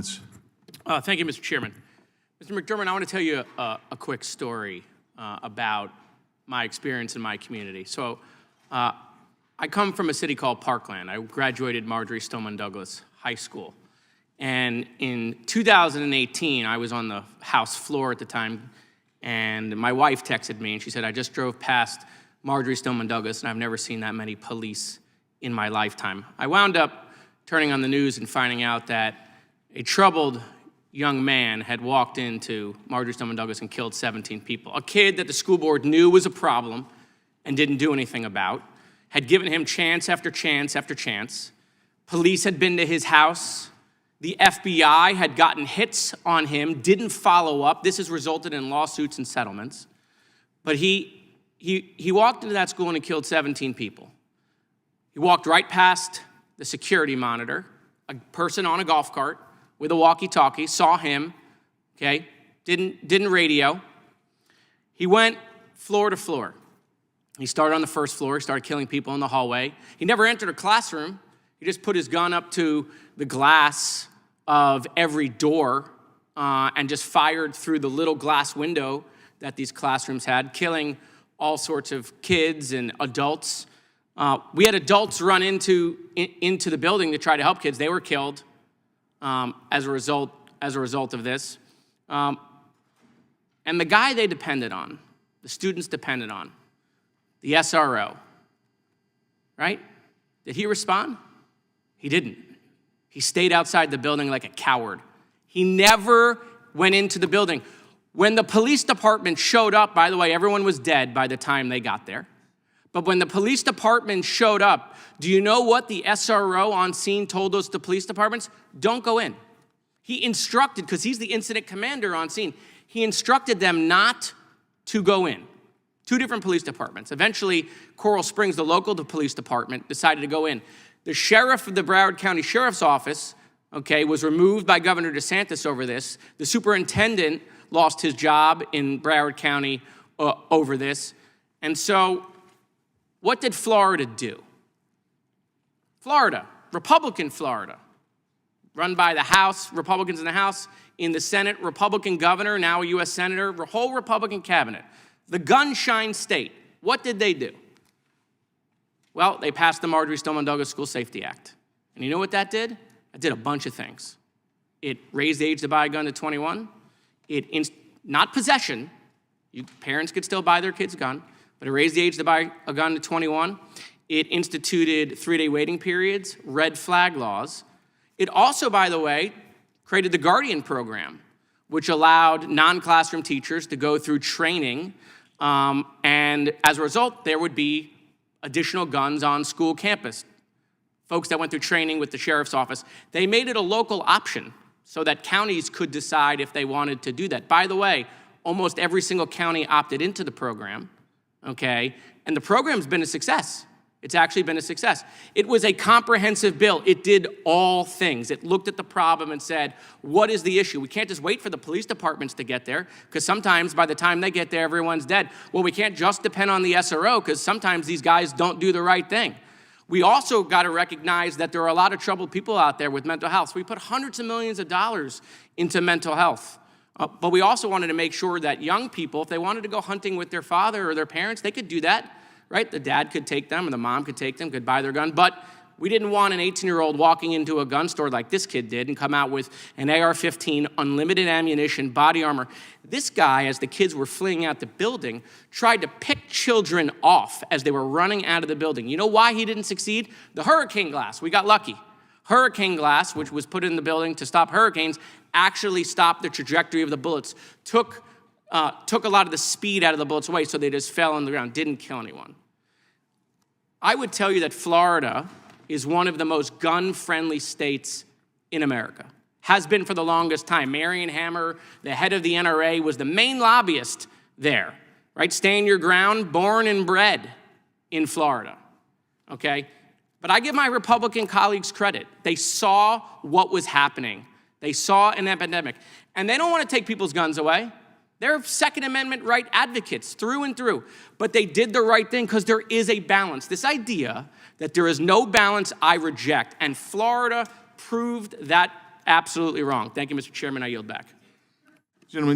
Thank you, Mr. Chairman. Mr. McDermott, I want to tell you a quick story about my experience in my community. So I come from a city called Parkland. I graduated Marjory Stoneman Douglas High School. And in 2018, I was on the House floor at the time, and my wife texted me, and she said, I just drove past Marjory Stoneman Douglas, and I've never seen that many police in my lifetime. I wound up turning on the news and finding out that a troubled young man had walked into Marjory Stoneman Douglas and killed 17 people. A kid that the school board knew was a problem and didn't do anything about, had given him chance after chance after chance. Police had been to his house. The FBI had gotten hits on him, didn't follow up. This has resulted in lawsuits and settlements. But he walked into that school and he killed 17 people. He walked right past the security monitor, a person on a golf cart with a walkie-talkie, saw him, okay, didn't radio. He went floor to floor. He started on the first floor, he started killing people in the hallway. He never entered a classroom. He just put his gun up to the glass of every door and just fired through the little glass window that these classrooms had, killing all sorts of kids and adults. We had adults run into the building to try to help kids. They were killed as a result of this. And the guy they depended on, the students depended on, the SRO, right? Did he respond? He didn't. He stayed outside the building like a coward. He never went into the building. When the police department showed up, by the way, everyone was dead by the time they got there. But when the police department showed up, do you know what the SRO on scene told those to police departments? Don't go in. He instructed, because he's the incident commander on scene, he instructed them not to go in. Two different police departments. Eventually, Coral Springs, the local police department, decided to go in. The sheriff of the Broward County Sheriff's Office, okay, was removed by Governor DeSantis over this. The superintendent lost his job in Broward County over this. And so, what did Florida do? Florida, Republican Florida, run by the House, Republicans in the House, in the Senate, Republican governor, now a U.S. Senator, the whole Republican cabinet. The gunshine state, what did they do? Well, they passed the Marjory Stoneman Douglas School Safety Act. And you know what that did? It did a bunch of things. It raised the age to buy a gun to 21. Not possession. Parents could still buy their kids a gun, but it raised the age to buy a gun to 21. It instituted 3-day waiting periods, red flag laws. It also, by the way, created the Guardian program, which allowed non-classroom teachers to go through training. And as a result, there would be additional guns on school campus. Folks that went through training with the sheriff's office, they made it a local option so that counties could decide if they wanted to do that. By the way, almost every single county opted into the program, okay? And the program's been a success. It's actually been a success. It was a comprehensive bill. It did all things. It looked at the problem and said, what is the issue? We can't just wait for the police departments to get there, because sometimes by the time they get there, everyone's dead. Well, we can't just depend on the SRO, because sometimes these guys don't do the right thing. We also got to recognize that there are a lot of troubled people out there with mental health. So we put hundreds of millions of dollars into mental health. But we also wanted to make sure that young people, if they wanted to go hunting with their father or their parents, they could do that. Right? The dad could take them, or the mom could take them, could buy their gun. But we didn't want an 18-year-old walking into a gun store like this kid did and come out with an AR-15, unlimited ammunition, body armor. This guy, as the kids were fleeing out the building, tried to pick children off as they were running out of the building. You know why he didn't succeed? The hurricane glass. We got lucky. Hurricane glass, which was put in the building to stop hurricanes, actually stopped the trajectory of the bullets, took a lot of the speed out of the bullets away, so they just fell on the ground, didn't kill anyone. I would tell you that Florida is one of the most gun-friendly states in America. Has been for the longest time. Marion Hammer, the head of the NRA, was the main lobbyist there, right? Stand your ground, born and bred in Florida, okay? But I give my Republican colleagues credit. They saw what was happening. They saw an epidemic. And they don't want to take people's guns away. They're Second Amendment right advocates through and through. But they did the right thing because there is a balance. This idea that there is no balance, I reject. And Florida proved that absolutely wrong. Thank you, Mr. Chairman. I yield back. Gentlemen.